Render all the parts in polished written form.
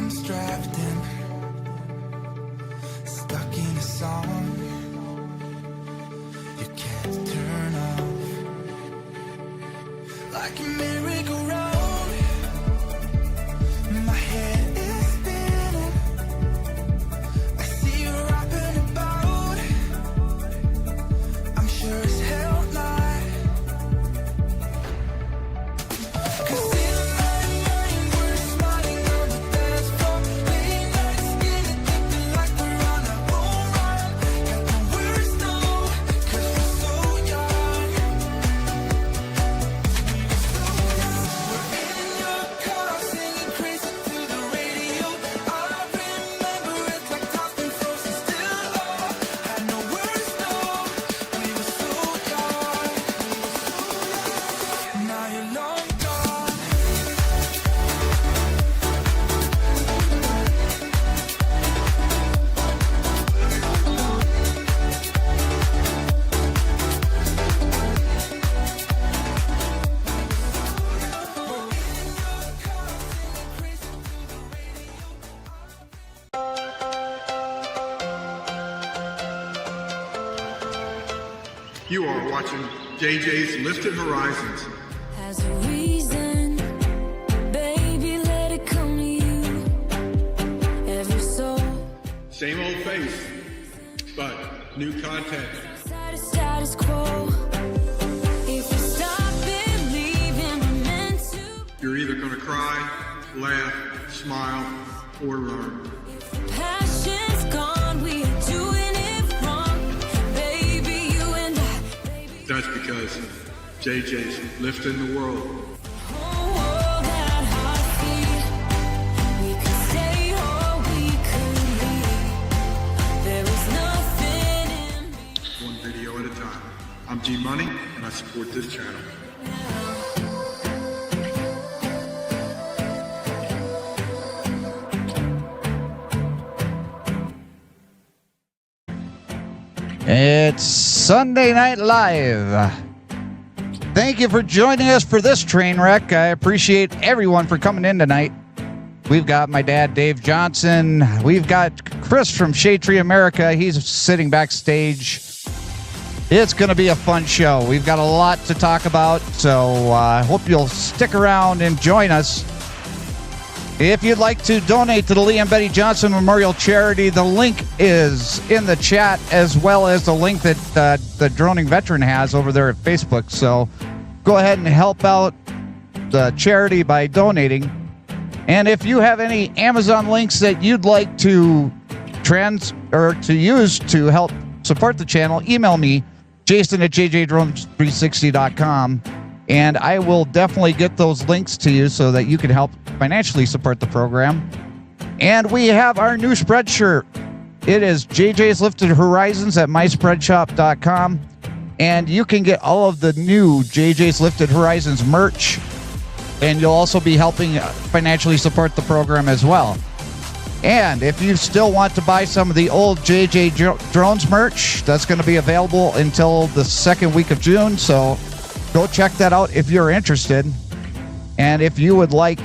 I'm strapped in, stuck in a song you can't turn off. Like a merry-go-round, my head is spinning. I see you rapping about, I'm sure as hell not. 'Cause in my mind we're smiling on the dance floor, late nights getting addicted like we're on our own run. Got the words though, 'cause we're so young. We're in your car singing crazy to the radio. I remember it like time's been frozen still. Oh, had no words though, we were so young. Now you're long gone. You are watching JJ's Lifted Horizons. Has a reason, baby, let it come to you. Every soul, Same old face, but new content. status quo. If you stop believing we're meant to, You're either going to cry, laugh, smile, or learn. if the passion's gone, we are doing it wrong. Baby, you and I, baby, That's because JJ's lifting the world. whole world at our feet. We could stay or we could leave. There is nothing in between. One video at a time. I'm G Money, and I support this channel. It's Sunday Night Live. Thank you for joining us for this train wreck. I appreciate everyone for coming in tonight. We've got my dad, Dave Johnson. We've got Chris from Shade Tree America. He's sitting backstage. It's going to be a fun show. We've got a lot to talk about, so I hope you'll stick around and join us. If you'd like to donate to the Lee and Betty Johnson Memorial Charity, the link is in the chat, as well as the link that the droning veteran has over there at Facebook. So go ahead and help out the charity by donating. And if you have any Amazon links that you'd like to use to help support the channel, email me, jason@jjdrone360.com. And I will definitely get those links to you so that you can help financially support the program. And we have our new spreadshirt. It is JJ's Lifted Horizons at myspreadshop.com. And you can get all of the new JJ's Lifted Horizons merch. And you'll also be helping financially support the program as well. And if you still want to buy some of the old JJ Drones merch, that's going to be available until the second week of June. So go check that out if you're interested. And if you would like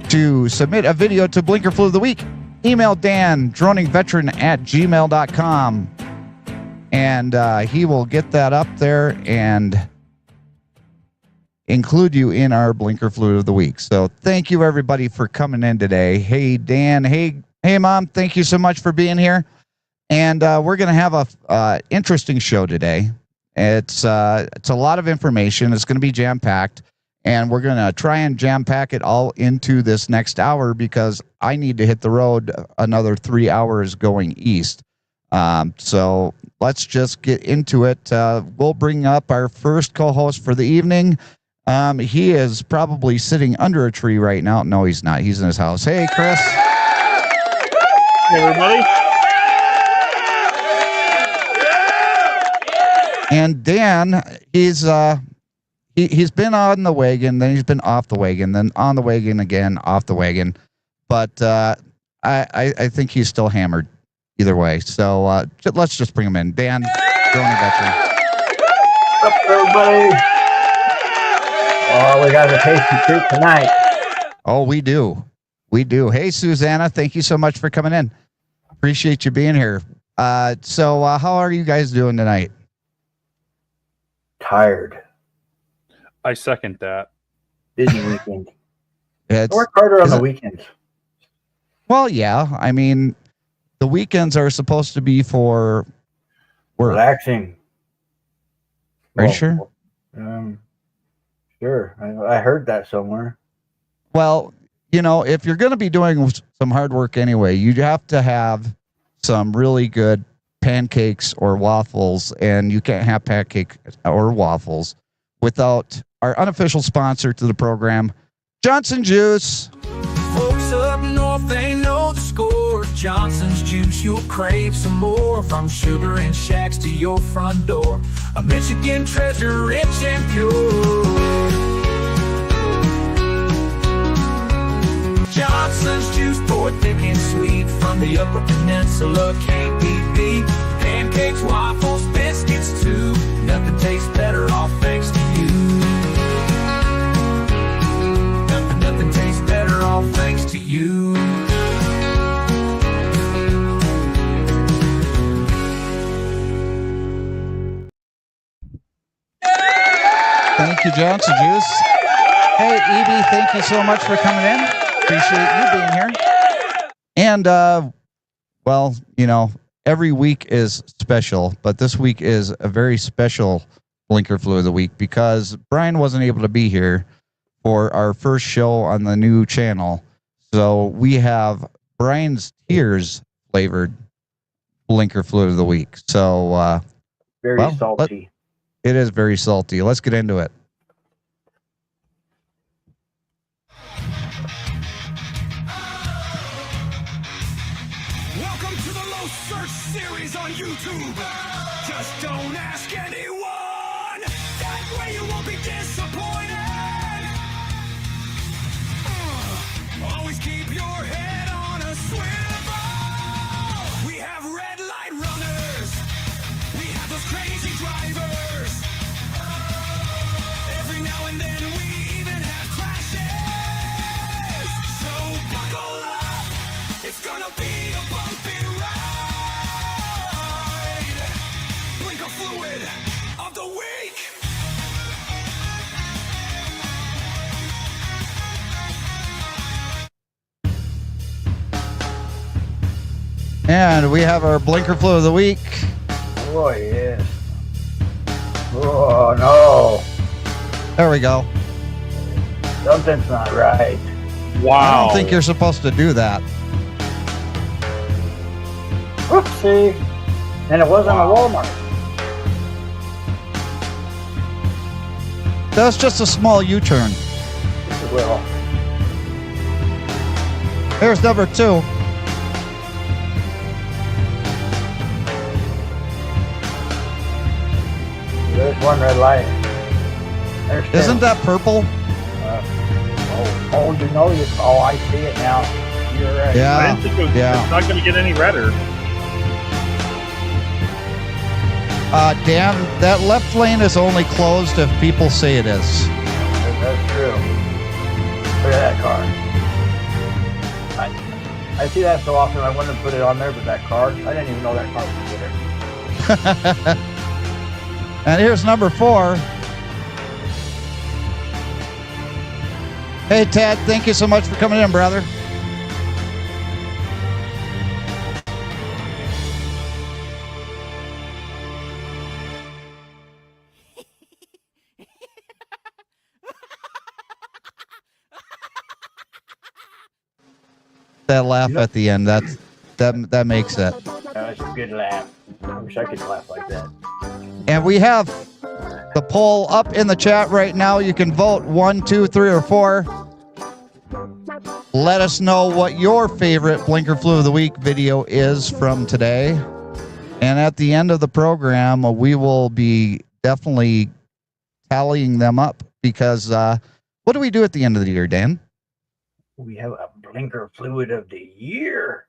to submit a video to Blinker Flu of the Week, email Dan, droningveteran@gmail.com. And he will get that up there and include you in our Blinker Flu of the Week. So thank you, everybody, for coming in today. Hey, Dan. Hey, Mom. Thank you so much for being here. And we're going to have a interesting show today. It's a lot of information. It's going to be jam-packed, and we're going to try and jam-pack it all into this next hour because I need to hit the road another 3 hours going east. So let's just get into it. We'll bring up our first co-host for the evening. He is probably sitting under a tree right now. No, he's not. He's in his house. Hey, Chris. Hey, everybody. And Dan, he's been on the wagon, then he's been off the wagon, then on the wagon again, off the wagon. But I think he's still hammered either way. So let's just bring him in. Dan, droning veteran. What's up, everybody? Oh, we got a tasty treat tonight. Oh, we do. We do. Hey, Susanna, thank you so much for coming in. Appreciate you being here. So how are you guys doing tonight? Tired. I second that. Busy weekend. It's, I work harder on is the it- weekends. well, yeah. I mean, the weekends are supposed to be for work. Relaxing. Are you sure? Sure. I heard that somewhere. Well, you know, if you're going to be doing some hard work anyway, you have to have some really good pancakes or waffles, and you can't have pancakes or waffles without our unofficial sponsor to the program, Johnson Juice. Folks up north, they know the score. Johnson's Juice, you'll crave some more. From sugar and shacks to your front door. A Michigan treasure, rich and pure. Johnson's Juice, poured thick and sweet. From the Upper Peninsula, can't be beat. Pancakes, waffles, biscuits too. Nothing tastes better, all thanks to you. Nothing tastes better, all thanks to you. Thank you, Johnson Juice. Hey, Evie, thank you so much for coming in. Appreciate you being here. And, well, you know, every week is special, but this week is a very special Blinker Flu of the Week because Brian wasn't able to be here for our first show on the new channel. So we have Brian's Tears flavored Blinker Flu of the Week. So, Very well, salty. it is very salty. Let's get into it. Welcome to the Low Search series on YouTube. Just don't ask anyone. That way you won't be disappointed. Always keep your head on a swivel. We have red light runners. We have those crazy drivers. Every now and then we even have crashes. So buckle up. It's gonna be a bumpy ride. Blinker Fluid of the week. And we have our Blinker Flu of the Week. Oh, yes. Oh, no. There we go. Something's not right. Wow. I don't think you're supposed to do that. Oopsie. And it wasn't a Walmart. That's just a small U-turn. Well, There's number 2. there's one red light. There's two. Isn't that purple? Oh, you know, oh, I see it now. You're right. I Yeah. didn't think it was, Yeah. it's not going to get any redder. Dan, that left lane is only closed if people say it is. That's true. Look at that car. I see that so often. I wanted to put it on there, but that car, I didn't even know that car was there. And here's number 4. Hey, Ted, thank you so much for coming in, brother. That laugh at the end, that makes it. That's a good laugh. I wish I could laugh like that. And we have the poll up in the chat right now. You can vote 1, 2, 3, or 4. Let us know what your favorite Blinker Flu of the Week video is from today. And at the end of the program, we will be definitely tallying them up because what do we do at the end of the year, Dan? We have a Blinker Fluid of the Year.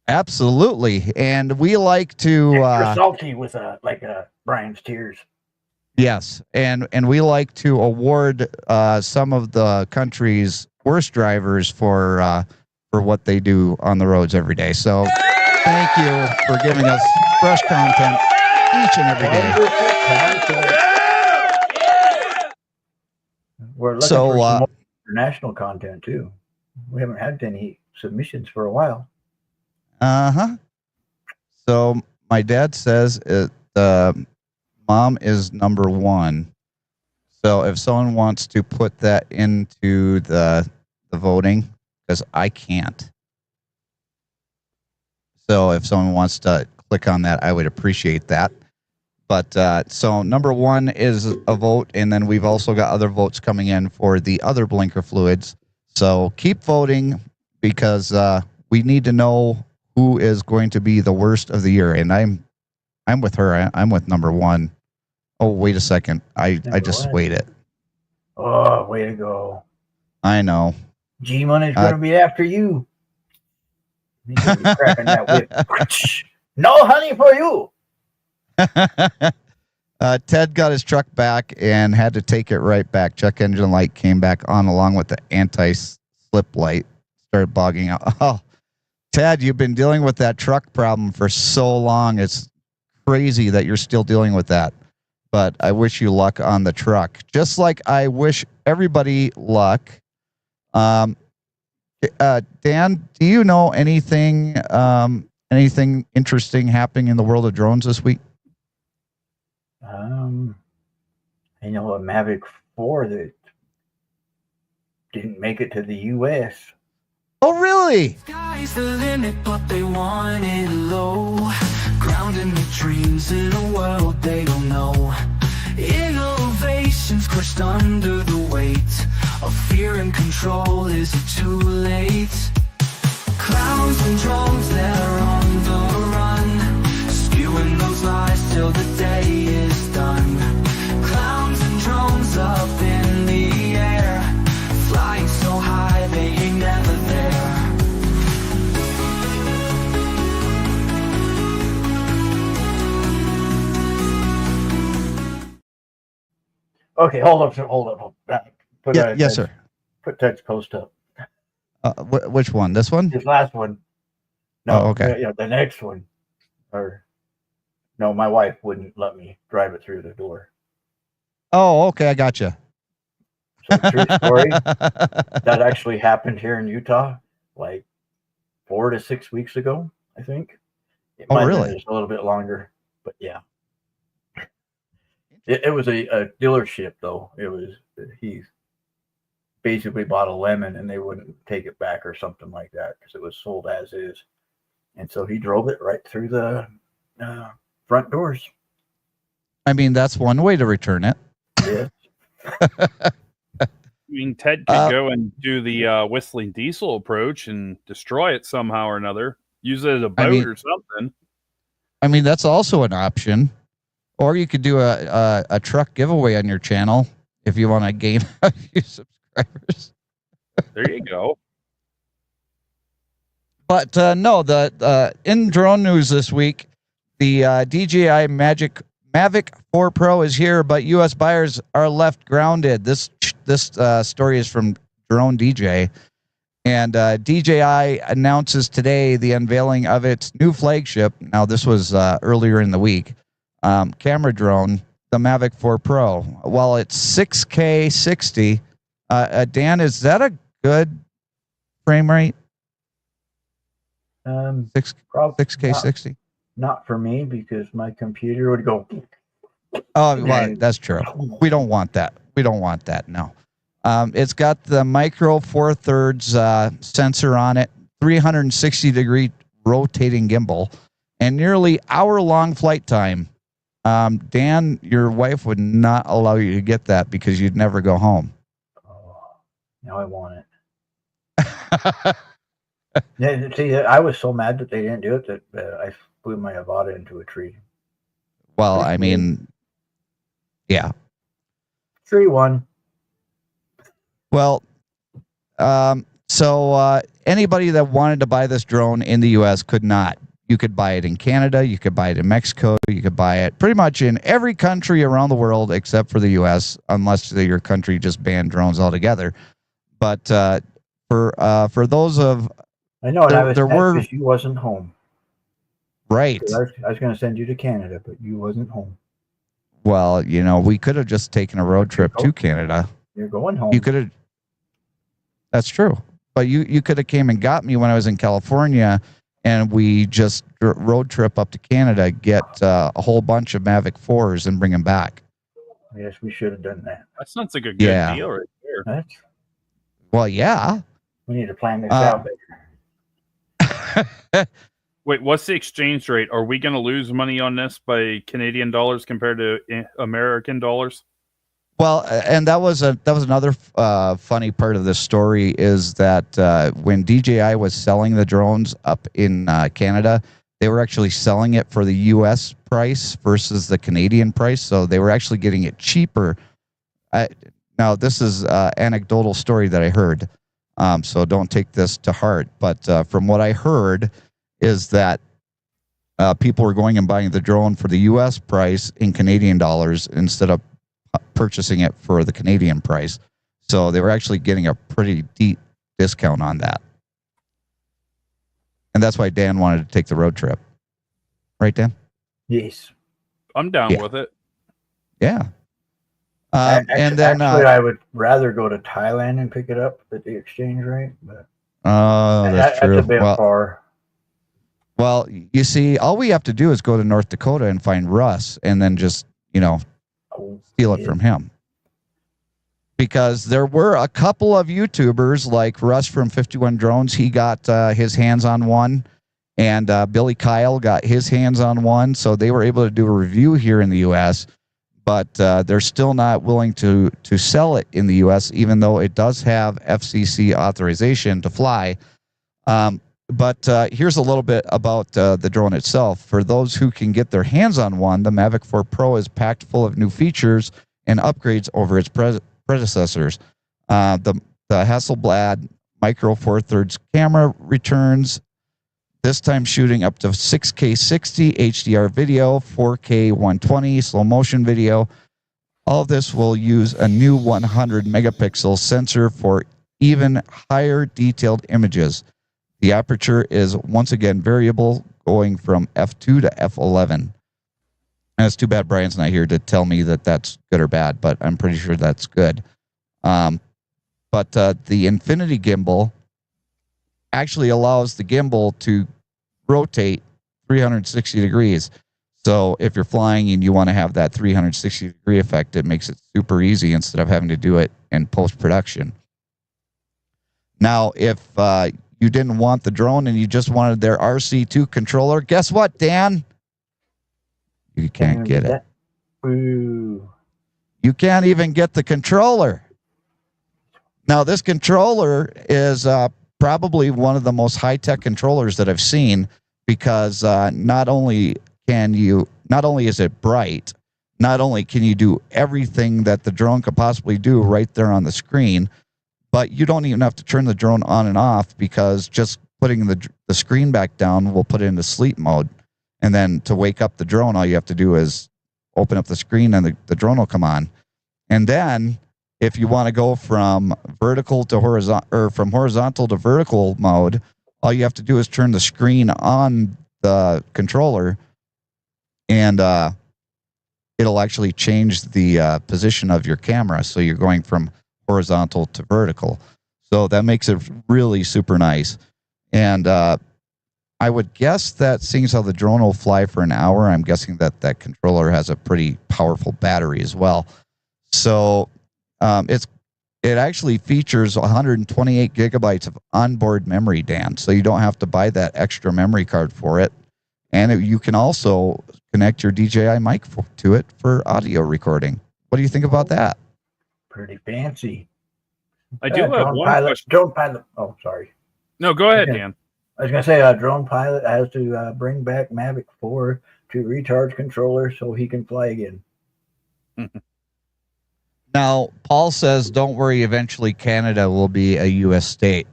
Absolutely. And we like to Extra salty with Brian's Tears. yes, and we like to award some of the country's worst drivers for for what they do on the roads every day. So thank you for giving us fresh content each and every day. We're looking So, for some more international content too. We haven't had any submissions for a while. So my dad says mom is number one. So if someone wants to put that into the voting, because I can't. So if someone wants to click on that, I would appreciate that. But so number one is a vote, and then we've also got other votes coming in for the other blinker fluids. So keep voting because we need to know who is going to be the worst of the year. And I'm with her. I'm with number one. Oh, wait a second. I just swayed it. Oh, way to go. I know. G-Money's going to be after you. He's going to be cracking that whip. No honey for you. Ted got his truck back and had to take it right back. Check engine light came back on along with the anti-slip light. Started bogging out. Oh, Ted, you've been dealing with that truck problem for so long. It's crazy that you're still dealing with that. But I wish you luck on the truck. Just like I wish everybody luck. Dan, do you know anything interesting happening in the world of drones this week? I know a Mavic 4 that didn't make it to the U.S. Oh, really? Sky's the limit, but they want it low. Grounding the dreams in a world they don't know. Innovations crushed under the weight of fear and control. Is it too late? Clowns and drones, they're on the run, spewing those lies till the day is done. Clowns and drones up in the air, flying so high they ain't never there. Okay, hold up. Put Yes, sir. Put Ted's post up. Which one? This one? His last one. No, Oh, okay. Yeah, the next one. Or no, my wife wouldn't let me drive it through the door. Oh, okay. I got you. So true story. That actually happened here in Utah, like 4 to 6 weeks ago, I think. It Oh, might have really? been just a little bit longer, but yeah. It was a dealership though. He basically bought a lemon and they wouldn't take it back or something like that because it was sold as is. And so he drove it right through the front doors. I mean, that's one way to return it. Yes. I mean, Ted could go and do the whistling diesel approach and destroy it somehow or another. Use it as a boat or something. I mean, that's also an option. Or you could do a truck giveaway on your channel if you want to gain a few subscribers. There you go. But no, the in drone news this week, the DJI Mavic 4 Pro is here, but U.S. buyers are left grounded. This story is from Drone DJ, and DJI announces today the unveiling of its new flagship. Now, this was earlier in the week. Camera drone, the Mavic 4 Pro. While it's 6K 60, Dan, is that a good frame rate? 6K 60. Not for me because my computer would go. Oh, well, that's true. We don't want that. No. It's got the micro 4/3 sensor on it, 360-degree rotating gimbal, and nearly hour-long flight time. Dan, your wife would not allow you to get that because you'd never go home. Oh, now I want it. Yeah, see, I was so mad that they didn't do it that I flew my Avata into a tree. Well, I mean, yeah. Tree one. Well, so anybody that wanted to buy this drone in the U.S. could not. You could buy it in Canada. You could buy it in Mexico. You could buy it pretty much in every country around the world except for the U.S., unless your country just banned drones altogether. But for those of I know, and I was there sad were because you wasn't home. right. 'Cause I was going to send you to Canada, but you wasn't home. Well, we could have just taken a road trip to Canada. You're going home. You could have. That's true. But you could have came and got me when I was in California, and we just road trip up to Canada, get a whole bunch of Mavic 4s and bring them back. Yes, we should have done that. That sounds like a good Yeah. deal right there. That's, Well, yeah. we need to plan this out better. Wait, what's the exchange rate? Are we going to lose money on this by Canadian dollars compared to American dollars? Well, and that was another funny part of this story is that when DJI was selling the drones up in Canada, they were actually selling it for the U.S. price versus the Canadian price, so they were actually getting it cheaper. Now, this is an anecdotal story that I heard, so don't take this to heart. But from what I heard is that people were going and buying the drone for the U.S. price in Canadian dollars instead of purchasing it for the Canadian price. So they were actually getting a pretty deep discount on that. And that's why Dan wanted to take the road trip. Right, Dan? Yes. I'm down with it. Yeah. And then I would rather go to Thailand and pick it up at the exchange rate. But that's true. That's a bit far. Well, you see, all we have to do is go to North Dakota and find Russ and then just, steal it from him. Because there were a couple of YouTubers like Russ from 51 Drones. He got his hands on one, and Billy Kyle got his hands on one. So they were able to do a review here in the U.S., but they're still not willing to sell it in the U.S., even though it does have FCC authorization to fly. But here's a little bit about the drone itself. For those who can get their hands on one, the Mavic 4 Pro is packed full of new features and upgrades over its predecessors. The Hasselblad Micro Four Thirds camera returns, this time shooting up to 6K 60 HDR video, 4K 120 slow motion video. All of this will use a new 100 megapixel sensor for even higher detailed images. The aperture is once again variable, going from f2 to f11. And it's too bad Brian's not here to tell me that that's good or bad, but I'm pretty sure that's good. But the Infinity gimbal actually allows the gimbal to rotate 360 degrees. So if you're flying and you want to have that 360 degree effect, it makes it super easy instead of having to do it in post-production. Now, if you didn't want the drone and you just wanted their RC2 controller, guess what, Dan? You can't get it. Ooh. You can't even get the controller. Now, this controller is probably one of the most high-tech controllers that I've seen, because not only is it bright, not only can you do everything that the drone could possibly do right there on the screen, but you don't even have to turn the drone on and off, because just putting the screen back down will put it into sleep mode. And then to wake up the drone, all you have to do is open up the screen and the drone will come on. And then if you want to go from vertical to horizontal, or from horizontal to vertical mode, all you have to do is turn the screen on the controller, and it'll actually change the position of your camera. So you're going from horizontal to vertical. So that makes it really super nice. And I would guess that, seeing as how the drone will fly for an hour, I'm guessing that that controller has a pretty powerful battery as well. So it actually features 128 gigabytes of onboard memory, Dan. So you don't have to buy that extra memory card for it. And you can also connect your DJI mic to it for audio recording. What do you think about that? Pretty fancy. I do have one question. Drone pilot. Oh, sorry. No, go ahead, Okay. Dan. I was going to say a drone pilot has to bring back Mavic 4 to recharge controller so he can fly again. Now, Paul says, don't worry, eventually Canada will be a U.S. state.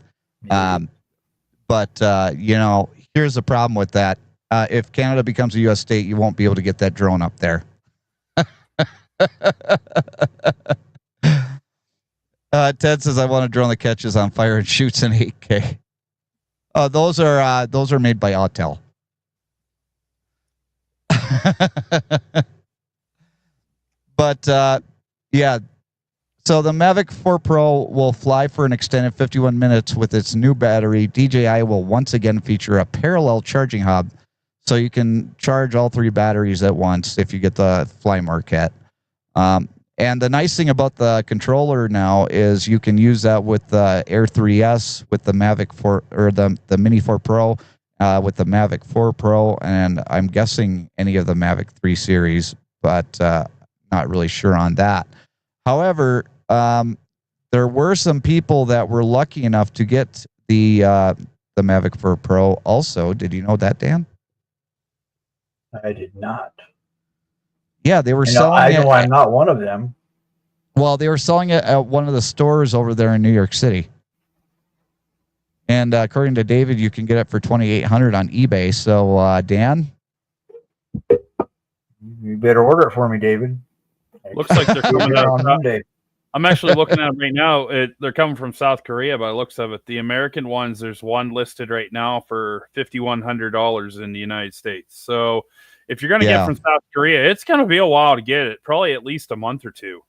But here's the problem with that. If Canada becomes a U.S. state, you won't be able to get that drone up there. Ted says, I want a drone that catches on fire and shoots in 8K. Those are made by Autel. But yeah, so the Mavic 4 Pro will fly for an extended 51 minutes with its new battery. DJI will once again feature a parallel charging hub, so you can charge all 3 batteries at once if you get the Fly Marquette. And the nice thing about the controller now is you can use that with the Air 3S, with the Mavic 4 or the Mini 4 Pro, with the Mavic 4 Pro, and I'm guessing any of the Mavic 3 series, but not really sure on that. However, there were some people that were lucky enough to get the Mavic 4 Pro also. Did you know that, Dan? I did not. Yeah, they were You know, selling I it. know I'm not one of them. Well, they were selling it at one of the stores over there in New York City. And according to David, you can get it for $2,800 on eBay. So, Dan? You better order it for me, David. Looks like they're coming Here on out. Monday. I'm actually looking at them right now. They're coming from South Korea by the looks of it. The American ones, there's one listed right now for $5,100 in the United States. So if you're going to get from South Korea, it's going to be a while to get it, probably at least a month or two.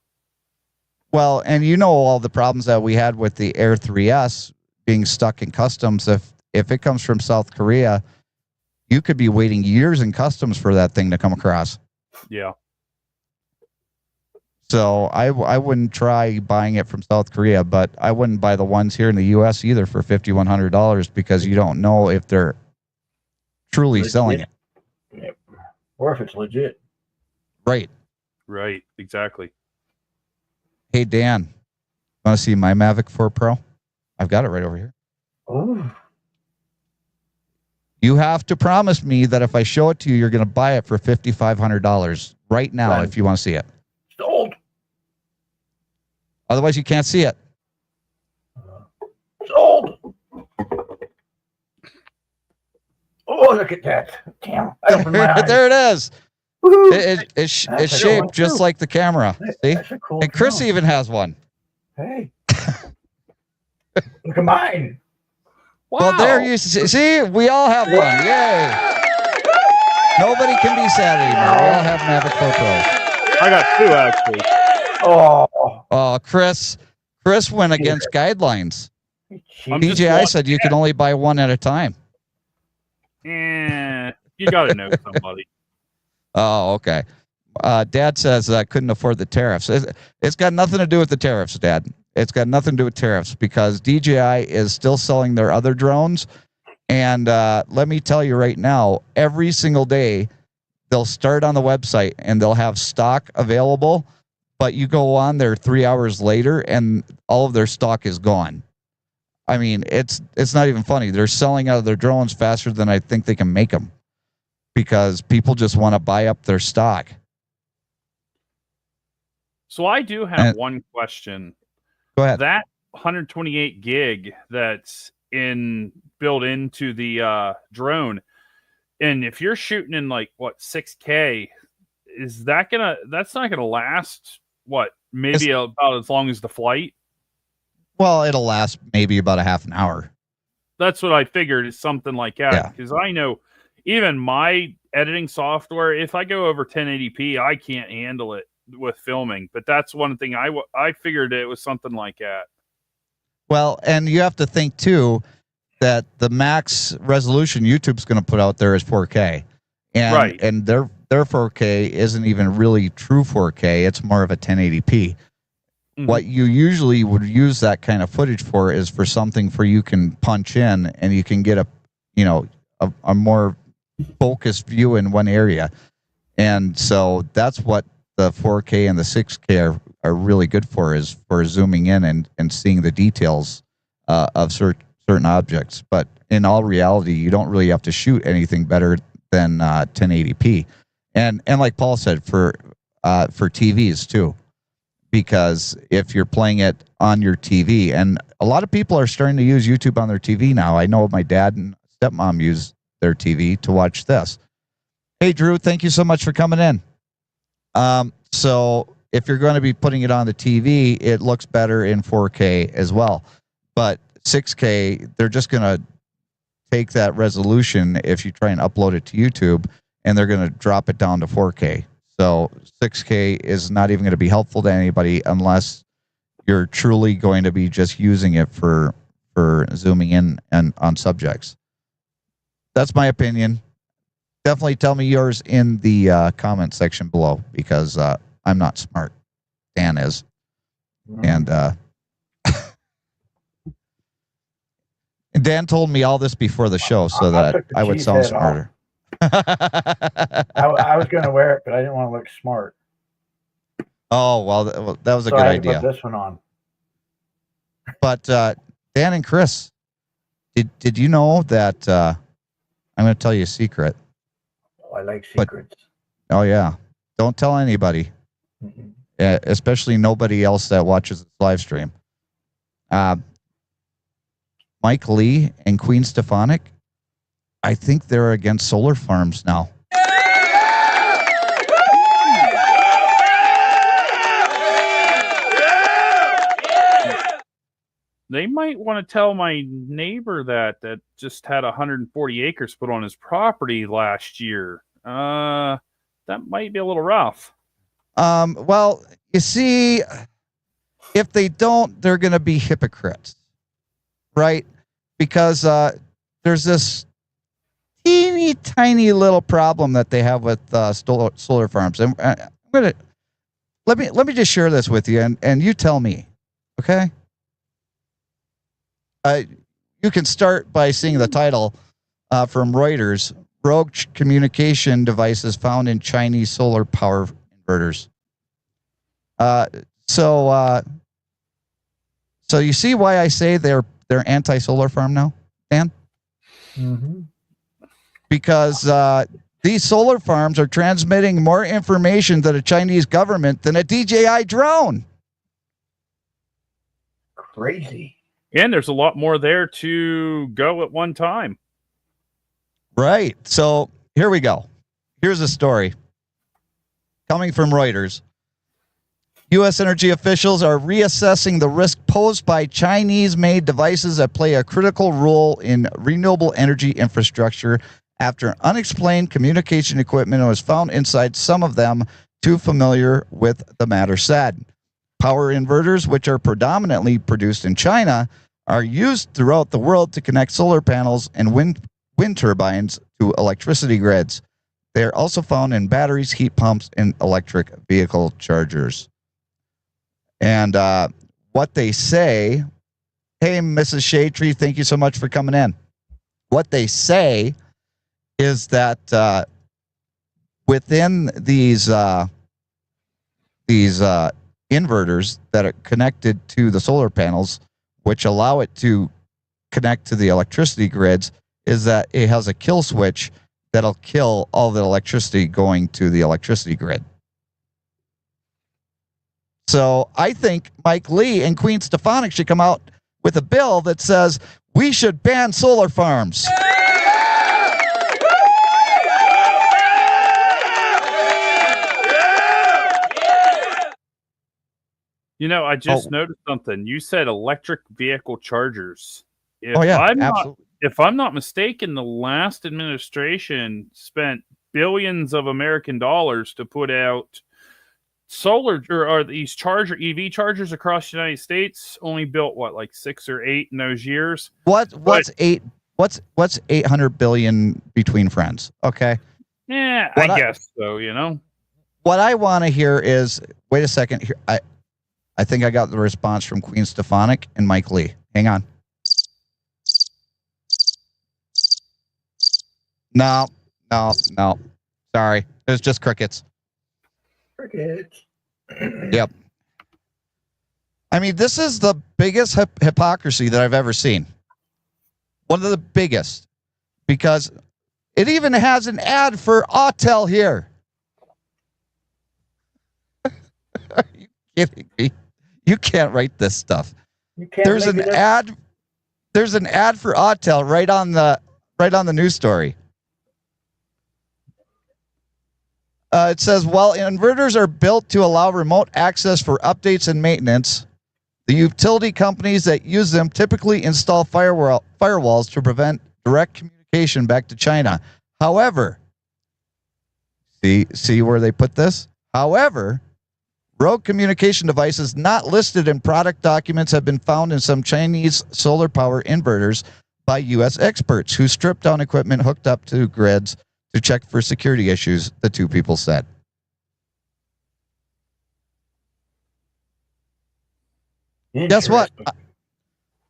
Well, and you know all the problems that we had with the Air 3S being stuck in customs. If it comes from South Korea, you could be waiting years in customs for that thing to come across. Yeah. So I wouldn't try buying it from South Korea, but I wouldn't buy the ones here in the U.S. either for $5,100 because you don't know if they're truly selling it. Yep. Or if it's legit. Right. Right. Exactly. Hey, Dan, want to see my Mavic 4 Pro? I've got it right over here. Oh. You have to promise me that if I show it to you, you're going to buy it for $5,500 right now Right. if you want to see it. Sold. Otherwise, you can't see it. Sold. Oh, look at that. Damn. I opened my eyes. There it is. Woo-hoo. It's That's a good shaped one, just too. like the camera. See? That's a cool And Chris drone. even has one. Hey. Look at mine. Wow. Well, there you see. We all have one. Yay! Nobody can be sad anymore. We all have Mavic 4 Pros. I got 2 actually. Oh. Oh, Chris went against guidelines. I'm just DJI one- said you can only buy one at a time. You got to know somebody. Oh, okay. Dad says I couldn't afford the tariffs. It's got nothing to do with the tariffs, Dad. It's got nothing to do with tariffs because DJI is still selling their other drones. And let me tell you right now, every single day they'll start on the website and they'll have stock available, but you go on there 3 hours later and all of their stock is gone. I mean, it's not even funny. They're selling out of their drones faster than I think they can make them because people just want to buy up their stock. So I do have one question. Go ahead. That 128 gig that's built into the drone, and if you're shooting in like 6K, that's not gonna last maybe about as long as the flight? Well, it'll last maybe about a half an hour. That's what I figured, is something like that. Yeah. Because I know even my editing software, if I go over 1080p, I can't handle it with filming. But that's one thing I figured it was something like that. Well, and you have to think too that the max resolution YouTube's going to put out there is 4K, and Right. and their 4K isn't even really true 4K. It's more of a 1080p. Mhm. What you usually would use that kind of footage for is for something for you can punch in and you can get a more focused view in one area. And so that's what the 4K and the 6K are really good for, is for zooming in and seeing the details of certain objects. But in all reality, you don't really have to shoot anything better than 1080p. And like Paul said, for TVs too. Because if you're playing it on your TV, and a lot of people are starting to use YouTube on their TV now. I know my dad and stepmom use their TV to watch this. Hey, Drew, thank you so much for coming in. So if you're going to be putting it on the TV, it looks better in 4K as well. But 6K, they're just going to take that resolution if you try and upload it to YouTube, and they're going to drop it down to 4K. So 6K is not even going to be helpful to anybody unless you're truly going to be just using it for zooming in and on subjects. That's my opinion. Definitely tell me yours in the comment section below, because I'm not smart. Dan is. And Dan told me all this before the show so that I would sound smarter. I was going to wear it, but I didn't want to look smart. Oh, well, that was a good I idea. put this one on. But Dan and Chris, did you know that I'm going to tell you a secret? Oh, I like secrets. Oh, yeah. Don't tell anybody, especially nobody else that watches this live stream. Mike Lee and Queen Stefanik, I think they're against solar farms now. They might want to tell my neighbor that just had 140 acres put on his property last year. That might be a little rough. Well, you see, if they don't, they're going to be hypocrites, right? Because there's this teeny tiny little problem that they have with solar farms, and I'm gonna let me just share this with you, and you tell me, okay? You can start by seeing the title from Reuters: rogue communication devices found in Chinese solar power inverters. So you see why I say they're anti-solar farm now, Dan? Mm-hmm. Because these solar farms are transmitting more information to the Chinese government than a DJI drone. Crazy. And there's a lot more there to go at one time. Right. So here we go. Here's a story coming from Reuters. U.S. energy officials are reassessing the risk posed by Chinese-made devices that play a critical role in renewable energy infrastructure after unexplained communication equipment was found inside some of them. Too familiar with the matter said. Power inverters, which are predominantly produced in China, are used throughout the world to connect solar panels and wind turbines to electricity grids. They are also found in batteries, heat pumps, and electric vehicle chargers. And what they say, hey, Mrs. Shade-Tree, thank you so much for coming in. What they say is that within these inverters that are connected to the solar panels, which allow it to connect to the electricity grids, is that it has a kill switch that'll kill all the electricity going to the electricity grid. So I think Mike Lee and Queen Stefanik should come out with a bill that says we should ban solar farms. You know, I just noticed something. You said electric vehicle chargers. If Absolutely. If I'm not mistaken, the last administration spent billions of American dollars to put out solar or these EV chargers across the United States. Only built like 6 or 8 in those years. What's 800 billion between friends? Okay. Yeah, I guess so. You know. What I want to hear is, wait a second here. I think I got the response from Queen Stefanik and Mike Lee. Hang on. No. Sorry. It was just crickets. Crickets. Yep. I mean, this is the biggest hypocrisy that I've ever seen. One of the biggest. Because it even has an ad for Autel here. Are you kidding me? You can't write this stuff. There's an ad for Autel right on the news story. It says, while inverters are built to allow remote access for updates and maintenance, the utility companies that use them typically install firewalls to prevent direct communication back to China. However, see where they put this? However, rogue communication devices not listed in product documents have been found in some Chinese solar power inverters by U.S. experts who stripped down equipment hooked up to grids to check for security issues, the two people said. Guess what?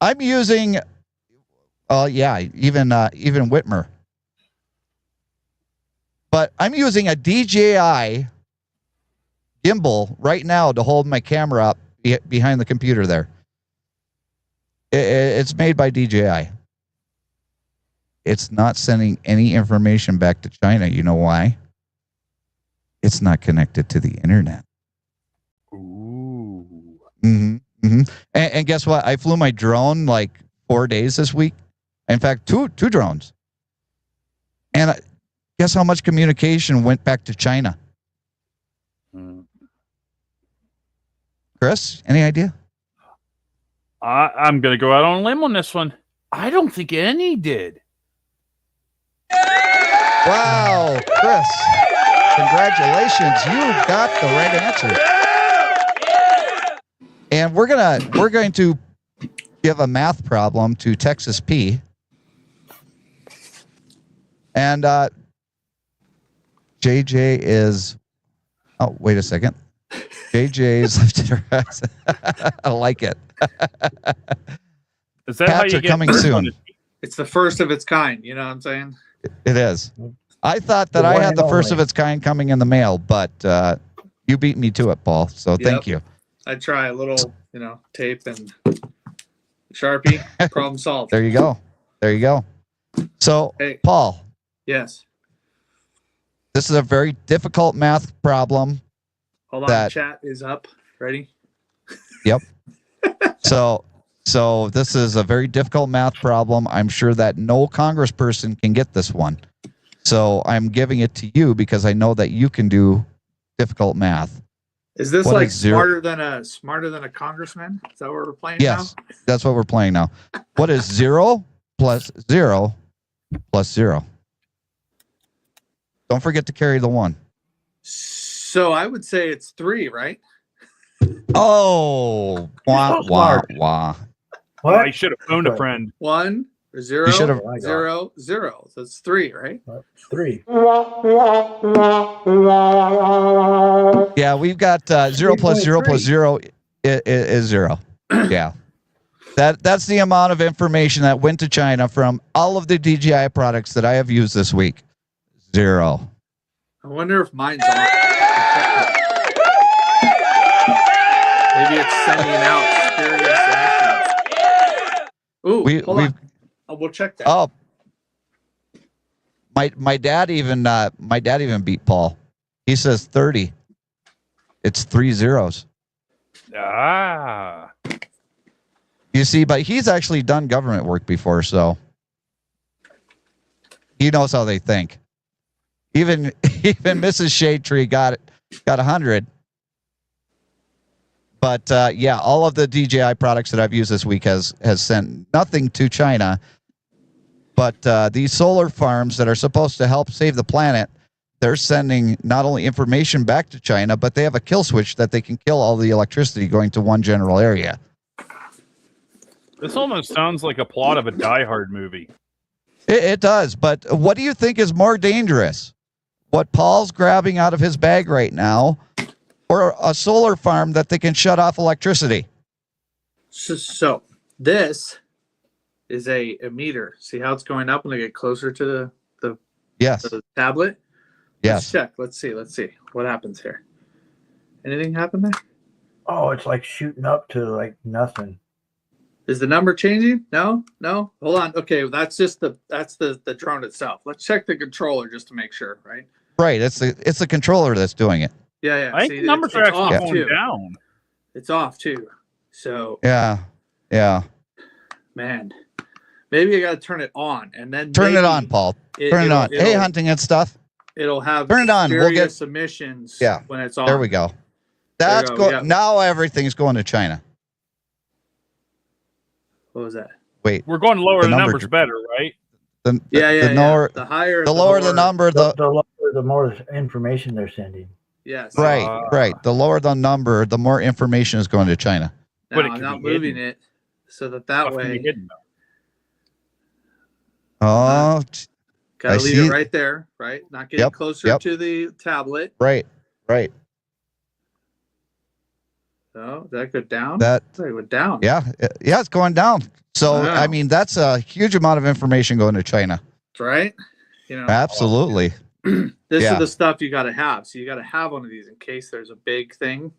I'm using, even Whitmer. But I'm using a DJI gimbal right now to hold my camera up behind the computer there. It's made by DJI. It's not sending any information back to China. You know why? It's not connected to the internet. Ooh. Mm-hmm. Mm-hmm. And guess what? I flew my drone like 4 days this week. In fact, two drones. And guess how much communication went back to China? Chris, any idea? I'm going to go out on a limb on this one. I don't think any did. Wow, Chris. Congratulations. You got the right answer. And we're going to give a math problem to Texas P. And JJ is, oh, wait a second. JJ's lifted her ass. I like it. Is that how you Patrick get coming soon. It's the first of its kind. You know what I'm saying? It is. I thought that The I one had the and first only. of its kind coming in the mail, but you beat me to it, Paul. So thank you. I try a little, tape and Sharpie. Problem solved. There you go. There you go. So, Hey. Paul, Yes. this is a very difficult math problem. Hold on. That- Chat is up. Ready? Yep. So this is a very difficult math problem. I'm sure that no congressperson can get this one. So I'm giving it to you because I know that you can do difficult math. Is this What like is zero? smarter than a congressman? Is that what we're playing Yes, now? that's what we're playing now. What is 0 plus 0 plus 0? Don't forget to carry the 1. So I would say it's 3, right? Oh, wah, so wah, smart. wah. What? I should have phoned a friend. 1, 0, You should've- 0, 0. So it's 3, right? 3. Yeah, we've got 0 plus 0 plus 0 is 0. Yeah. That's the amount of information that went to China from all of the DJI products that I have used this week. 0. I wonder if mine's on. Maybe it's sending out spurious emissions. Ooh, hold on. We'll check that. Oh, my dad even beat Paul. He says 30. It's 3 zeros. Ah. You see, but he's actually done government work before, so he knows how they think. Even Mrs. Shade Tree got 100. But yeah, all of the DJI products that I've used this week has sent nothing to China. But these solar farms that are supposed to help save the planet, they're sending not only information back to China, but they have a kill switch that they can kill all the electricity going to one general area. This almost sounds like a plot of a Die Hard movie. It does. But what do you think is more dangerous? What Paul's grabbing out of his bag right now, or a solar farm that they can shut off electricity? So this is a meter. See how it's going up when I get closer to Yes. the tablet? Yes. Let's check. Let's see. What happens here? Anything happen there? Oh, it's like shooting up to like nothing. Is the number changing? No. Hold on. Okay, that's the drone itself. Let's check the controller just to make sure, right? Right. It's the controller that's doing it. Yeah. I think See, the numbers are it's actually off going too. down. It's off too. So Yeah. man, maybe I got to turn it on and then Turn it maybe on, Paul. Turn it on. Hey, hunting and stuff. It'll have Turn it on. We'll get- serious emissions. Yeah. When it's on. There we go. There That's you go. go. Now everything's going to China. What was that? Wait. We're going lower. The The number numbers dr- better, right? The Yeah. lower, The higher, the lower the number, The lower, the more information they're sending. Yes. right. The lower the number, the more information is going to China. But Now it I'm could not be moving hidden. it so that Stuff can be way hidden, though. Oh, gotta I leave see. it right there, right? Not getting Yep, closer yep. to the tablet. right. So did that go down? That It went down. yeah, it's going down. So Wow. I mean, that's a huge amount of information going to China. That's right. You know, Absolutely. this Yeah. is the stuff you got to have. So you got to have one of these in case there's a big thing,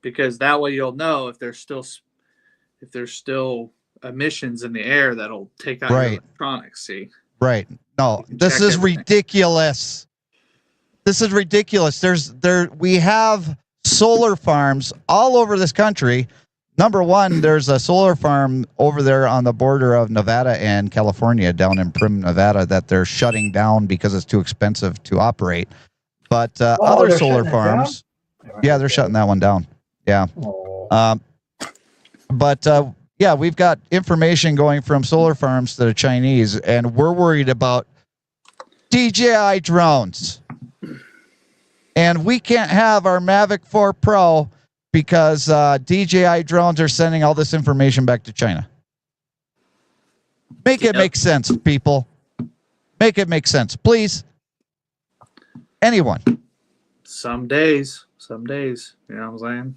because that way you'll know if there's still emissions in the air that'll take out your Right. electronics. See, Right. No, can this check is everything. ridiculous. This is ridiculous. We have solar farms all over this country. Number one, there's a solar farm over there on the border of Nevada and California, down in Prim, Nevada, that they're shutting down because it's too expensive to operate. But other they're solar shutting it farms, yeah, they're shutting that one down. Yeah. Oh. But yeah, we've got information going from solar farms to the Chinese, and we're worried about DJI drones. And we can't have our Mavic 4 Pro because DJI drones are sending all this information back to China. Make it make sense, people. Make it make sense, please. Anyone. some days, you know what I'm saying?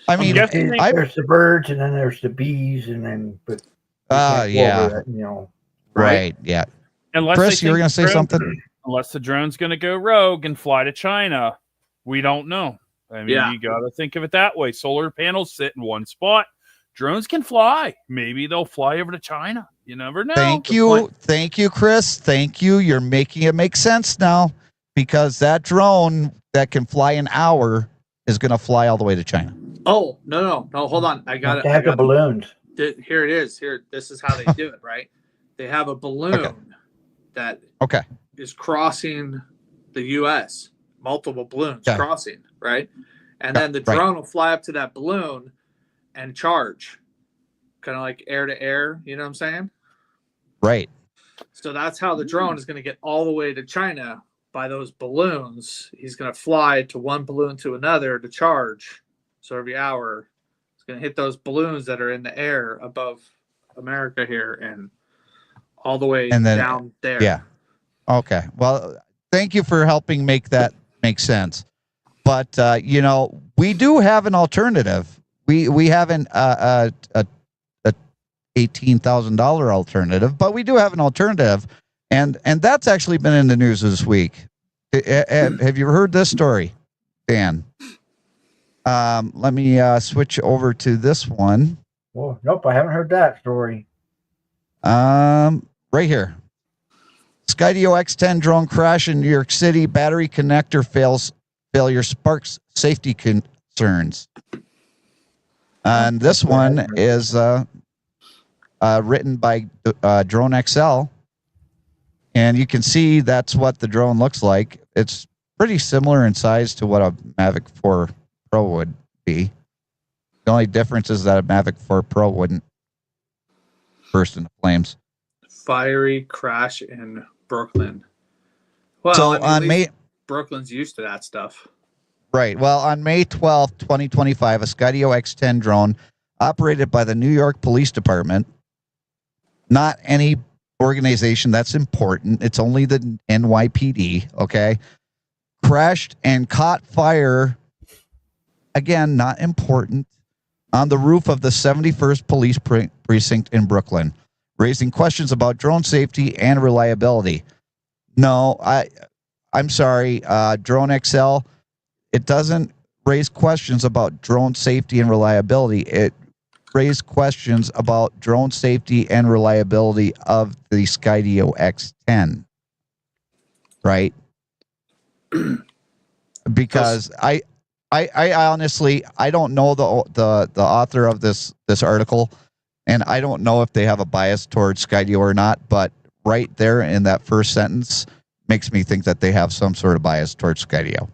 I mean, guessing There's the birds, and then there's the bees, and then but we can't go yeah. over that, you know. Right. Yeah. Unless Chris, they you were think going to say the drone- something? Unless the drone's going to go rogue and fly to China, we don't know. I mean, Yeah. you got to think of it that way. Solar panels sit in one spot. Drones can fly. Maybe they'll fly over to China. You never know. Thank you, Chris. Thank you. You're making it make sense now, because that drone that can fly an hour is going to fly all the way to China. Oh, no, hold on. I got it. They have the balloons. Here it is. Here, this is how they do it, right? They have a balloon that Okay. is crossing the U.S. Multiple balloons Okay. crossing, right? And then the Right. drone will fly up to that balloon and charge, kind of like air to air. You know what I'm saying? Right. So that's how the drone is going to get all the way to China by those balloons. He's going to fly to one balloon to another to charge. So every hour, it's going to hit those balloons that are in the air above America here and all the way And then- down there. Yeah. Okay. Well, thank you for helping make that make sense. But you know, we do have an alternative. We have an a $18,000 alternative, but we do have an alternative, and that's actually been in the news this week. Have you heard this story, Dan? Let me switch over to this one. Well, nope, I haven't heard that story. Right here. Skydio X10 drone crash in New York City. Battery connector failure sparks safety concerns. And this one is written by Drone XL. And you can see that's what the drone looks like. It's pretty similar in size to what a Mavic 4 Pro would be. The only difference is that a Mavic 4 Pro wouldn't burst into flames. Fiery crash in Brooklyn. Well, So I mean, on at least May, Brooklyn's used to that stuff. right. Well, on May 12th, 2025, a Skydio X10 drone operated by the New York Police Department, not any organization that's important, it's only the NYPD, okay, crashed and caught fire, again, not important, on the roof of the 71st Police Precinct in Brooklyn, raising questions about drone safety and reliability. No, I'm sorry, Drone XL, it doesn't raise questions about drone safety and reliability. It raised questions about drone safety and reliability of the Skydio X10. Right? Because I honestly, I don't know the author of this article, and I don't know if they have a bias towards Skydio or not, but right there in that first sentence makes me think that they have some sort of bias towards Skydio.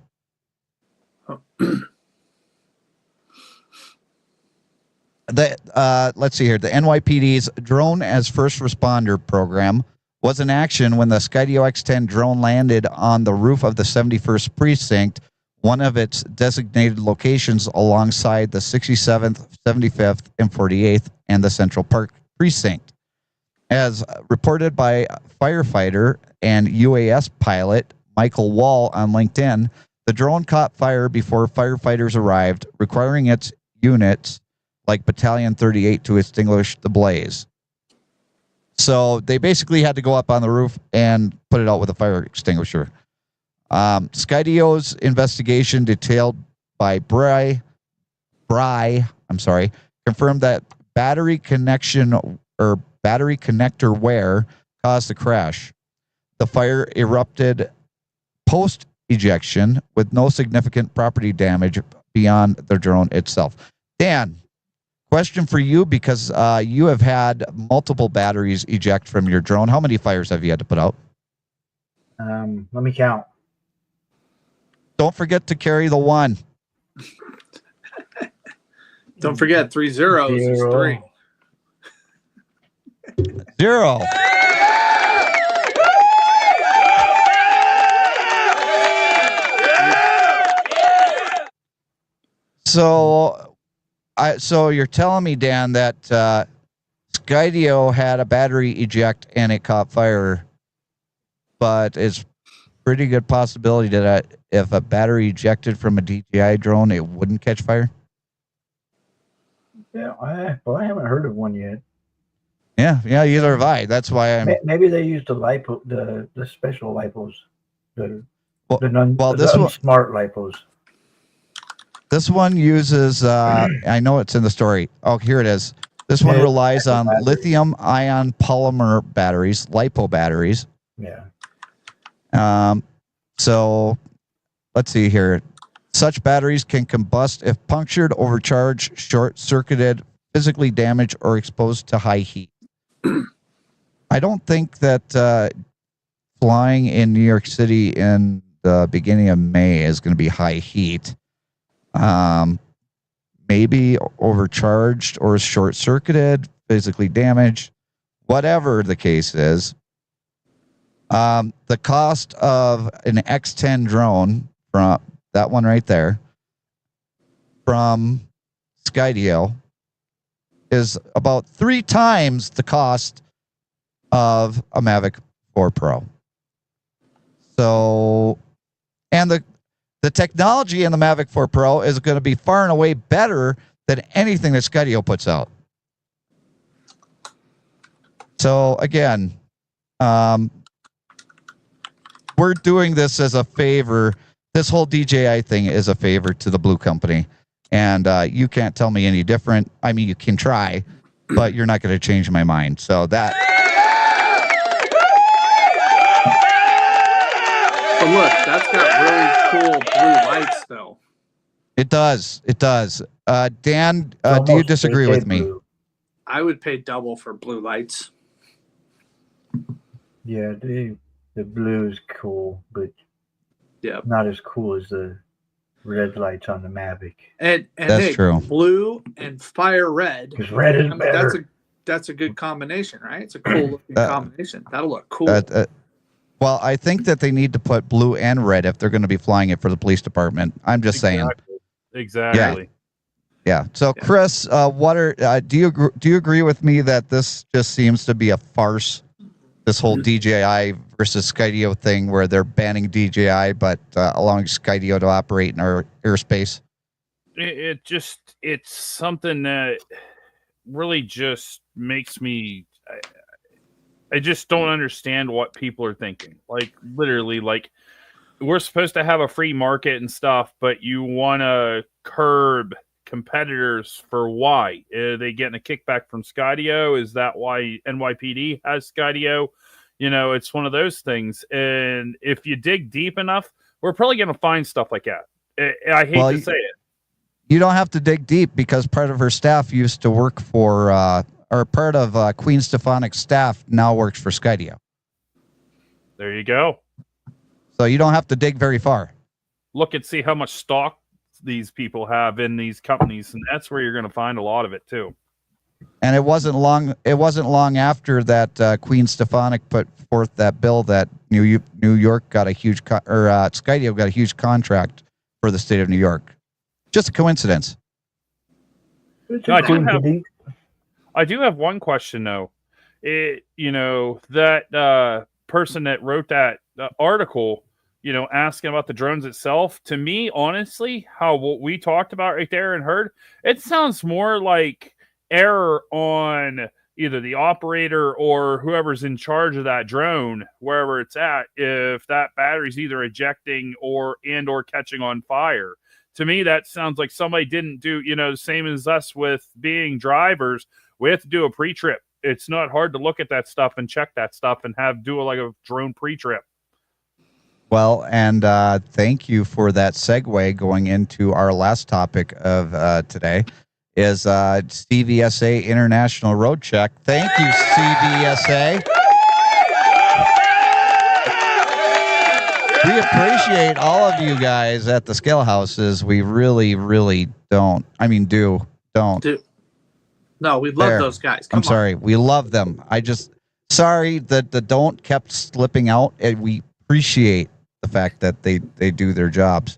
Let's see here. The NYPD's Drone as First Responder program was in action when the Skydio X10 drone landed on the roof of the 71st Precinct, one of its designated locations alongside the 67th, 75th, and 48th, and the Central Park Precinct. As reported by firefighter and UAS pilot Michael Wall on LinkedIn, the drone caught fire before firefighters arrived, requiring its units like Battalion 38 to extinguish the blaze. So they basically had to go up on the roof and put it out with a fire extinguisher. Skydio's investigation, detailed by Bry, confirmed that battery connection or battery connector wear caused the crash. The fire erupted post ejection with no significant property damage beyond the drone itself. Dan, question for you, because you have had multiple batteries eject from your drone. How many fires have you had to put out? Let me count. Don't forget to carry the one. Don't forget 3 zeros is 3. 0. So you're telling me, Dan, that Skydio had a battery eject and it caught fire, but it's pretty good possibility that if a battery ejected from a DJI drone, it wouldn't catch fire? Yeah, I haven't heard of one yet. Yeah, either have I. That's why I'm... Maybe they used the lipo, the special lipos, the smart lipos. This one uses, I know it's in the story. Oh, here it is. This one relies on lithium-ion polymer batteries, LiPo batteries. Yeah. So let's see here. Such batteries can combust if punctured, overcharged, short-circuited, physically damaged, or exposed to high heat. I don't think that flying in New York City in the beginning of May is going to be high heat. Maybe overcharged or short-circuited, physically damaged, whatever the case is. The cost of an X10 drone, from that one right there, from Skydio, is about 3 times the cost of a Mavic 4 Pro. So, and the technology in the Mavic 4 Pro is going to be far and away better than anything that Skydio puts out. So again, we're doing this as a favor. This whole DJI thing is a favor to the Blue Company. And you can't tell me any different. I mean, you can try, but you're not going to change my mind. So that... But look, that's got really cool blue lights, though. It does. It does. Dan, do you disagree with me? I would pay double for blue lights. Yeah, the blue is cool, but yeah, not as cool as the red lights on the Mavic. And that's hey, true. Blue and fire red. Because red is better. That's a good combination, right? It's a cool looking combination. That'll look cool. Well, I think that they need to put blue and red if they're going to be flying it for the police department. I'm just saying. Exactly. Yeah. So, Chris, do you agree with me that this just seems to be a farce? This whole DJI versus Skydio thing, where they're banning DJI but allowing Skydio to operate in our airspace. It's something that really just makes me. I just don't understand what people are thinking. Like, literally, like, we're supposed to have a free market and stuff, but you want to curb competitors for why? Are they getting a kickback from Skydio? Is that why NYPD has Skydio? You know, it's one of those things. And if you dig deep enough, we're probably going to find stuff like that. I hate to say it. You don't have to dig deep, because part of her staff used to work for... or part of Queen Stephanic's staff now works for Skydio. There you go. So you don't have to dig very far. Look and see how much stock these people have in these companies, and that's where you're going to find a lot of it too. And it wasn't long. It wasn't long after that Queen Stefanik put forth that bill that New York got a huge Skydio got a huge contract for the state of New York. Just a coincidence. I do have one question though. That person that wrote that article, asking about the drones itself. To me, honestly, what we talked about right there and heard, it sounds more like error on either the operator or whoever's in charge of that drone, wherever it's at, if that battery's either ejecting or catching on fire. To me, that sounds like somebody didn't do, the same as us with being drivers. We have to do a pre-trip. It's not hard to look at that stuff and check that stuff and do like a drone pre-trip. Well, and thank you for that segue going into our last topic of today is CVSA International Road Check. Thank you, CVSA. We appreciate all of you guys at the scale houses. We really, really don't. I mean, don't. No, we love those guys. Come I'm sorry. on. We love them. Sorry that the don't kept slipping out. And we appreciate the fact that they do their jobs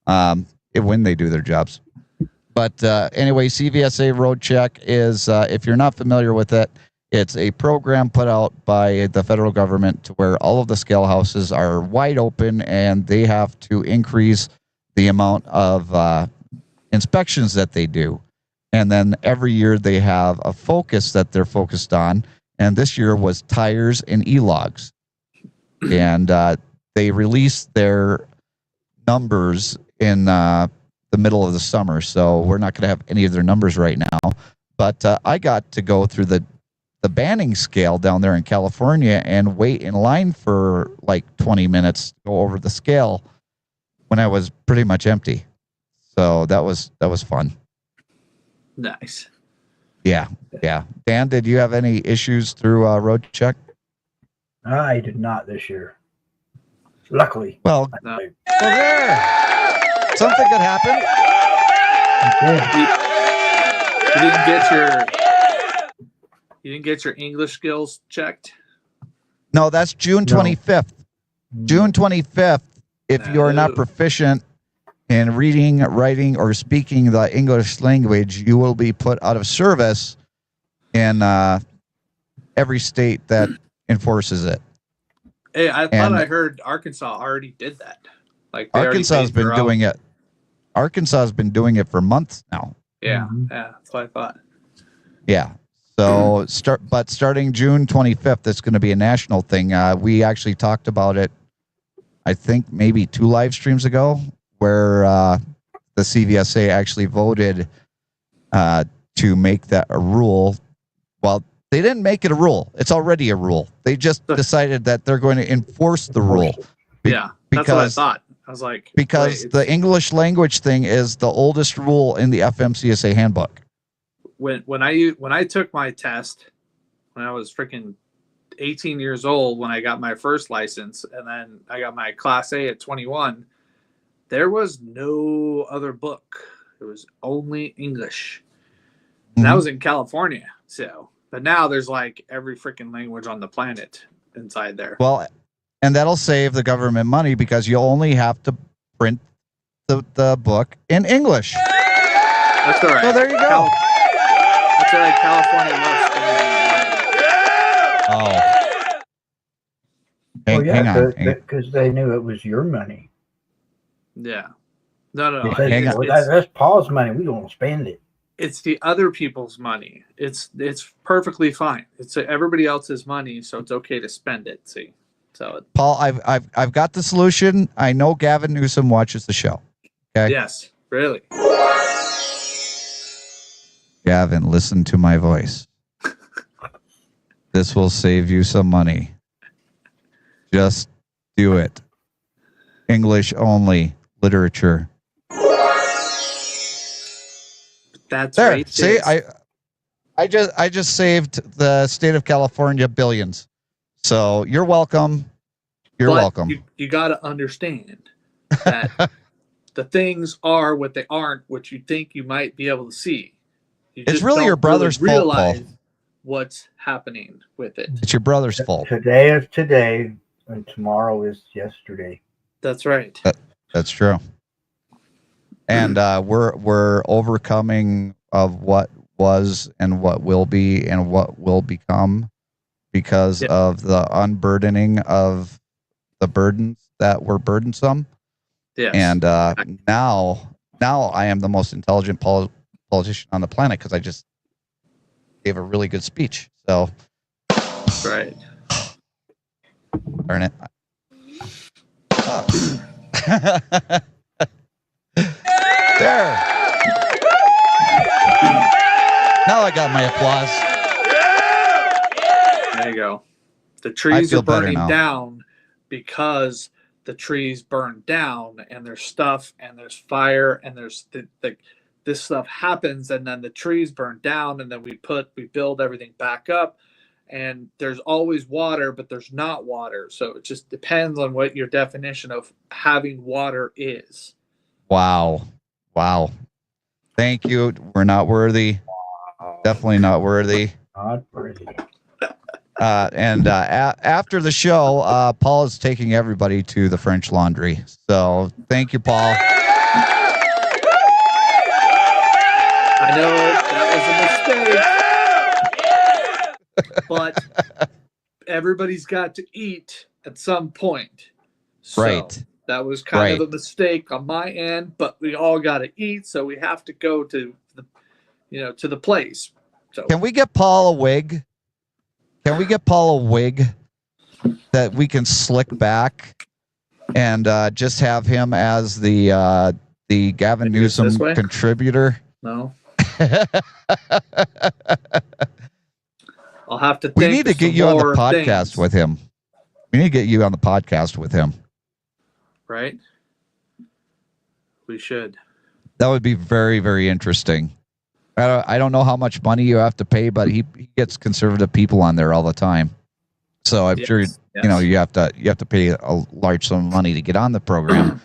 when they do their jobs. But anyway, CVSA Road Check is, if you're not familiar with it, it's a program put out by the federal government to where all of the scale houses are wide open and they have to increase the amount of inspections that they do. And then every year they have a focus that they're focused on. And this year was tires and e-logs. And they released their numbers in the middle of the summer. So we're not going to have any of their numbers right now. But I got to go through the banning scale down there in California and wait in line for like 20 minutes to go over the scale when I was pretty much empty. So that was fun. Nice. Yeah. Dan, did you have any issues through Road Check? I did not this year. Luckily. Well, No. there. Something could happen. You didn't get your English skills checked? No, that's June 25th. June 25th. If you are not No. proficient in reading, writing, or speaking the English language, you will be put out of service in every state that enforces it. Hey, I thought I heard Arkansas already did that. Like Arkansas has been doing it. Arkansas has been doing it for months now. Yeah, that's what I thought. Yeah. So starting June 25th, it's going to be a national thing. We actually talked about it, I think maybe 2 live streams ago, where the CVSA actually voted to make that a rule. Well, they didn't make it a rule. It's already a rule. They just decided that they're going to enforce the rule. That's what I thought. I was like, because the English language thing is the oldest rule in the FMCSA handbook. When I took my test when I was freaking 18 years old, when I got my first license, and then I got my Class A at 21, there was no other book. It was only English. And that was in California. So, but now there's like every freaking language on the planet inside there. Well, and that'll save the government money because you'll only have to print the book in English. That's all right. So there you go. That's all right. California loves spending that money. Hang on. Because they knew it was your money. Yeah. No. Hang on. That's Paul's money. We don't spend it. It's the other people's money. It's perfectly fine. It's everybody else's money, so it's okay to spend it. See, so Paul, I've got the solution. I know Gavin Newsom watches the show. Okay. yes, really. Gavin, listen to my voice. This will save you some money. Just do it. English only literature. That's There. right. See, I just saved the state of California billions. So you're welcome. You're welcome. You got to understand that the things are what they aren't, what you think you might be able to see. You It's just really don't your brother's fault, realize Paul. what's happening with it. It's your brother's fault. Today is today, and tomorrow is yesterday. That's right. That's true. And we're overcoming of what was and what will be and what will become because of the unburdening of the burdens that were burdensome. Yes. And now I am the most intelligent politician on the planet because I just gave a really good speech. So, right. darn it. Oh. There. Now I got my applause. There you go. The trees feel are better burning now. down because the trees burn down, and there's stuff, and there's fire, and there's this stuff happens, and then the trees burn down, and then we build everything back up, and there's always water, but there's not water. So it just depends on what your definition of having water is. Wow. Thank you. We're not worthy. Definitely not worthy. Not worthy. After the show, Paul is taking everybody to the French Laundry. So thank you, Paul. I know that was a mistake, but everybody's got to eat at some point. So Right. that was kind of a mistake on my end, but we all got to eat, so we have to go to the place. So Can we get Paul a wig? Can we get Paul a wig that we can slick back and just have him as the Gavin Maybe it's this Newsom way? contributor? No. I'll have to think. We need to of get some you on the more podcast things, with him. We need to get you on the podcast with him. right? We should. That would be very, very interesting. I don't know how much money you have to pay, but he gets conservative people on there all the time. So I'm sure you have to pay a large sum of money to get on the program.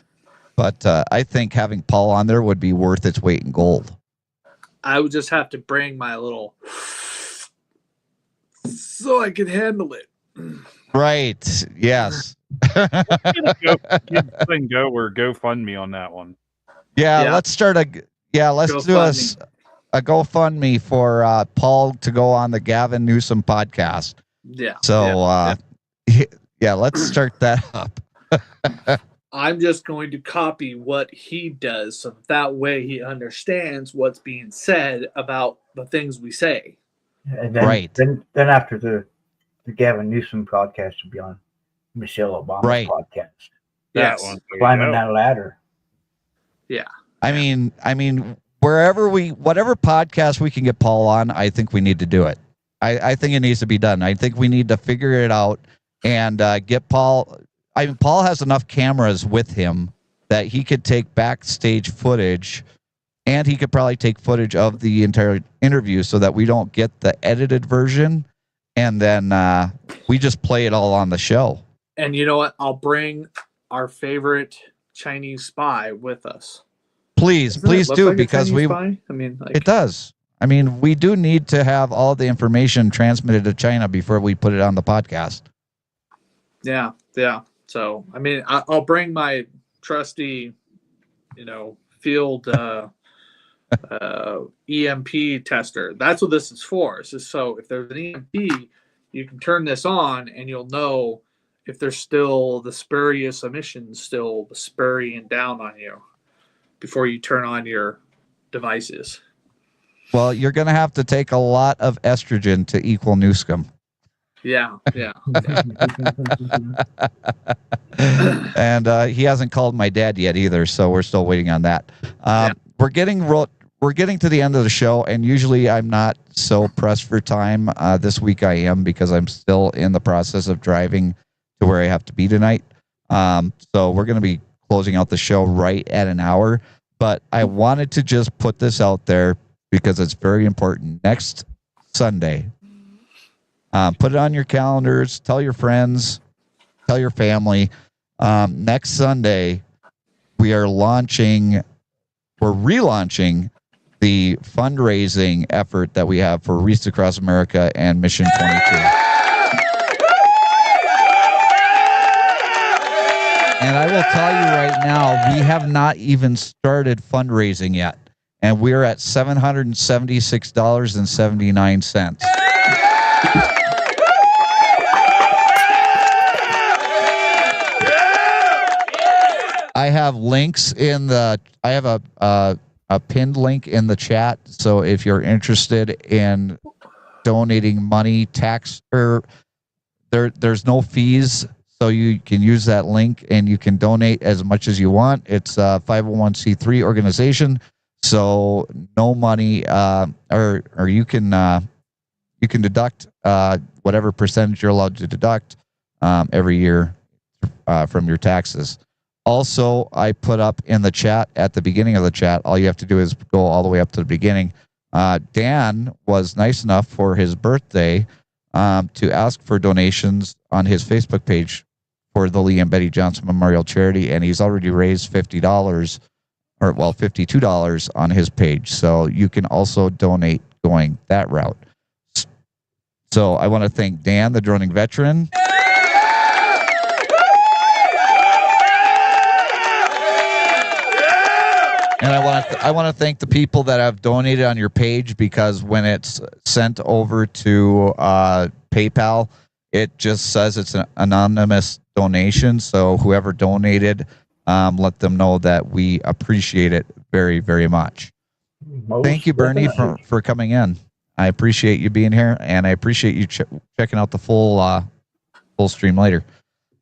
But I think having Paul on there would be worth its weight in gold. I would just have to bring my little so I can handle it. Right. Yes. Go or GoFundMe on that one. Yeah. Let's start let's do a GoFundMe for Paul to go on the Gavin Newsom podcast. Yeah. So let's start that up. I'm just going to copy what he does, so that way he understands what's being said about the things we say. And then, then after the Gavin Newsom podcast will be on Michelle Obama's podcast. Yes. That one. Climbing that ladder. Yeah. I mean, whatever podcast we can get Paul on, I think we need to do it. I think it needs to be done. I think we need to figure it out and get Paul. Paul has enough cameras with him that he could take backstage footage, and he could probably take footage of the entire interview so that we don't get the edited version, and then we just play it all on the show. And you know what? I'll bring our favorite Chinese spy with us. Please Doesn't it look do, like a because Chinese spy? I mean, it does. I mean, we do need to have all the information transmitted to China before we put it on the podcast. Yeah. So, I mean, I'll bring my trusty, field EMP tester. That's what this is for. So if there's an EMP, you can turn this on and you'll know if there's still the spurious emissions still spurrying down on you before you turn on your devices. Well, you're going to have to take a lot of estrogen to equal Newscom. Yeah. And he hasn't called my dad yet either, so we're still waiting on that. We're getting to the end of the show, and usually I'm not so pressed for time. This week I am, because I'm still in the process of driving to where I have to be tonight. So we're going to be closing out the show right at an hour. But I wanted to just put this out there because it's very important. Next Sunday, put it on your calendars. Tell your friends. Tell your family. Next Sunday, we're relaunching the fundraising effort that we have for Wreaths Across America and Mission 22. And I will tell you right now, we have not even started fundraising yet. And we're at $776.79. I have links in the, I have a pinned link in the chat. So if you're interested in donating money, there's no fees. So you can use that link and you can donate as much as you want. It's a 501c3 organization. So no money, or you can deduct whatever percentage you're allowed to deduct every year from your taxes. Also, I put up in the chat at the beginning of the chat. All you have to do is go all the way up to the beginning. Dan was nice enough for his birthday to ask for donations on his Facebook page for the Lee and Betty Johnson Memorial Charity, and he's already raised $50 or $52 on his page. So you can also donate going that route. So I want to thank Dan, the droning veteran. And I want to thank the people that have donated on your page, because when it's sent over to PayPal, it just says it's an anonymous donation. So whoever donated, let them know that we appreciate it very, very much. Thank you, Bernie, for coming in. I appreciate you being here, and I appreciate you checking out the full stream later.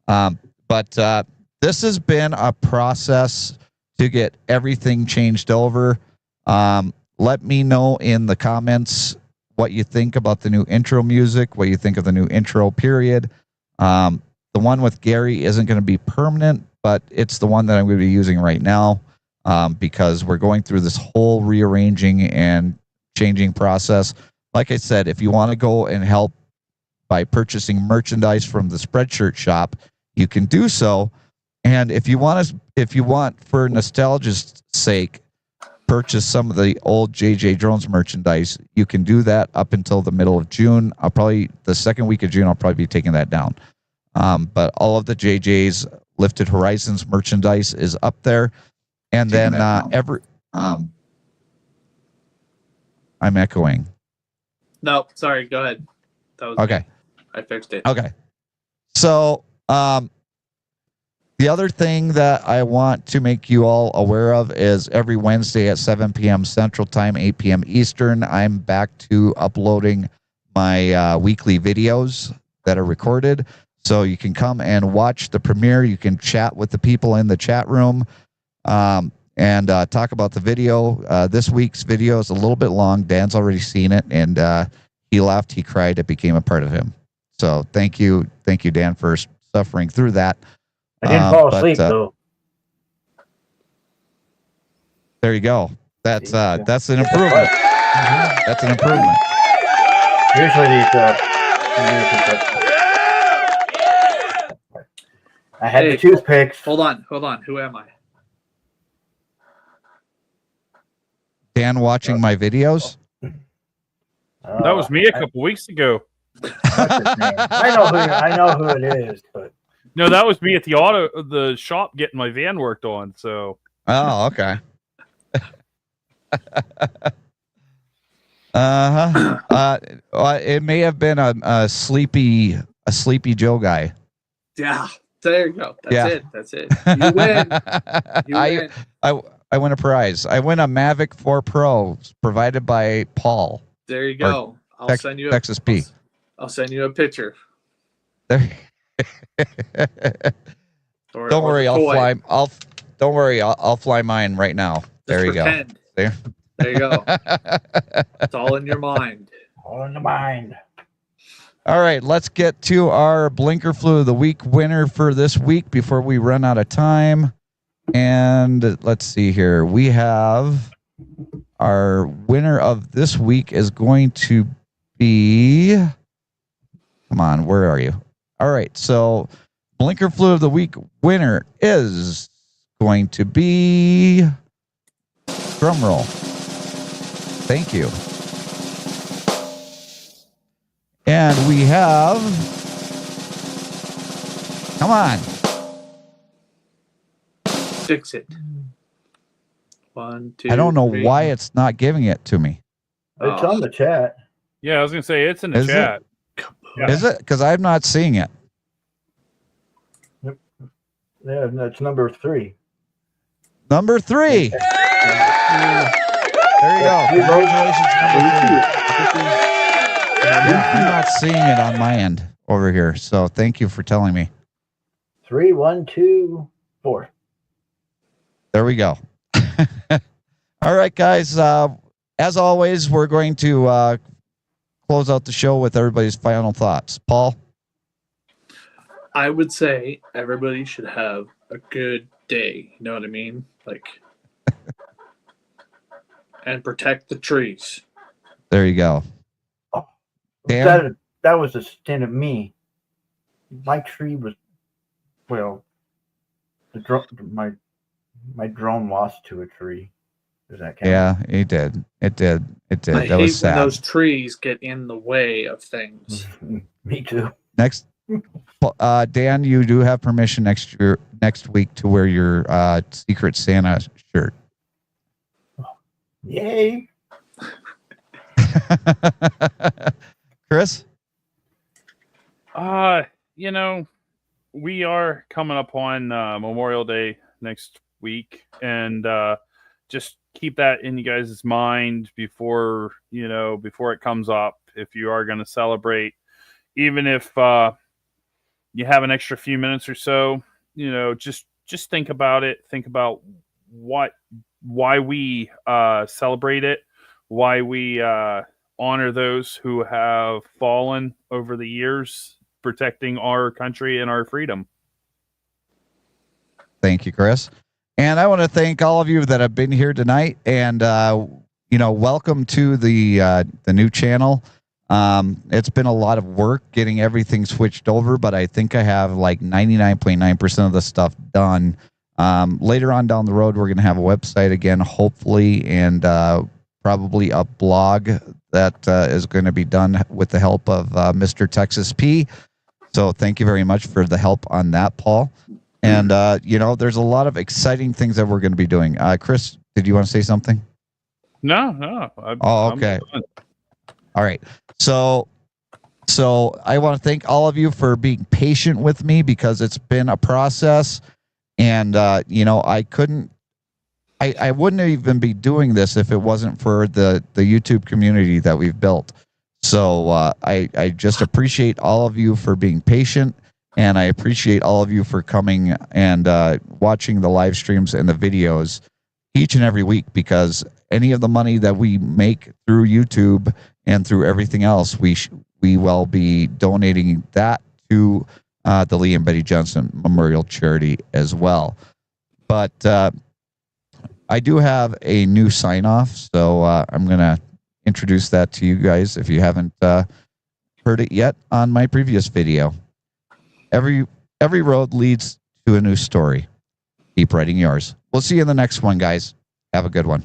But this has been a process to get everything changed over. Let me know in the comments what you think about the new intro music, what you think of the new intro period. The one with Gary isn't going to be permanent, but it's the one that I'm going to be using right now because we're going through this whole rearranging and changing process. Like I said, if you want to go and help by purchasing merchandise from the Spreadshirt shop, you can do so. And if you want for nostalgia's sake, purchase some of the old JJ Drones merchandise, you can do that up until the middle of June. The second week of June, I'll probably be taking that down. But all of the JJ's Lifted Horizons merchandise is up there. And then I'm echoing. No, sorry, go ahead. That was okay. Me. I fixed it. Okay. So the other thing that I want to make you all aware of is every Wednesday at 7 p.m. Central Time, 8 p.m. Eastern, I'm back to uploading my weekly videos that are recorded. So you can come and watch the premiere. You can chat with the people in the chat room and talk about the video. This week's video is a little bit long. Dan's already seen it, and he laughed, he cried, it became a part of him. So thank you, Dan, for suffering through that. I didn't fall asleep though. There you go. That's an improvement. That's an improvement. Usually these I had the toothpicks. Hold on. Who am I? Dan watching my videos? That was me a couple weeks ago. I know who it is, but no, that was me at the shop getting my van worked on. So. Oh, okay. It may have been a sleepy Joe guy. Yeah, there you go. That's it. You win. I win a prize. I win a Mavic 4 Pro provided by Paul. There you go. I'll send you Texas P. I'll send you a picture. There. Don't worry, I'll fly. Don't worry, I'll fly mine right now. There you go. There you go. It's all in your mind. All in the mind. All right, let's get to our Blinker Flu of the Week winner for this week before we run out of time. And let's see here. We have our winner of this week is going to be. Come on, where are you? All right, so Blinker Flu of the Week winner is going to be drum roll. Thank you. And we have, come on. Fix it. 1, 2. I don't know 3. why it's not giving it to me. It's on the chat. Yeah, I was gonna say it's in the Is it? chat. Yeah. Is it? Because I'm not seeing it. Yeah, that's number 3. Number 3. There you go. Congratulations, number 3. Yeah, I'm not seeing it on my end over here. So thank you for telling me. 3, 1, 2, 4. There we go. All right, guys. As always, we're going to close out the show with everybody's final thoughts. Paul? I would say everybody should have a good day. You know what I mean? Like, and protect the trees. There you go. Oh, Dan? that was a stint of me. My tree was, well, my drone lost to a tree. Does that count? Yeah, it did. It did. I That hate was sad. when those trees get in the way of things. Me too. Next, Dan, you do have permission next week to wear your Secret Santa shirt. Yay! Chris? You know, we are coming up on Memorial Day next week, and just keep that in you guys' mind before it comes up. If you are going to celebrate, even if you have an extra few minutes or so, just think about it. Think about why we celebrate it, why we honor those who have fallen over the years, protecting our country and our freedom. Thank you, Chris. And I want to thank all of you that have been here tonight, and welcome to the new channel. It's been a lot of work getting everything switched over, but I think I have like 99.9% of the stuff done. Later on down the road, we're going to have a website again, hopefully, and probably a blog that is going to be done with the help of Mr. Texas P. So thank you very much for the help on that, Paul. And, there's a lot of exciting things that we're going to be doing. Chris, did you want to say something? No. Okay. All right. So I want to thank all of you for being patient with me, because it's been a process, and I wouldn't even be doing this if it wasn't for the YouTube community that we've built. So I just appreciate all of you for being patient, and I appreciate all of you for coming and watching the live streams and the videos each and every week, because any of the money that we make through YouTube and through everything else, we will be donating that to the Lee and Betty Johnson Memorial Charity as well. But I do have a new sign-off, so I'm going to introduce that to you guys if you haven't heard it yet on my previous video. Every road leads to a new story. Keep writing yours. We'll see you in the next one, guys. Have a good one.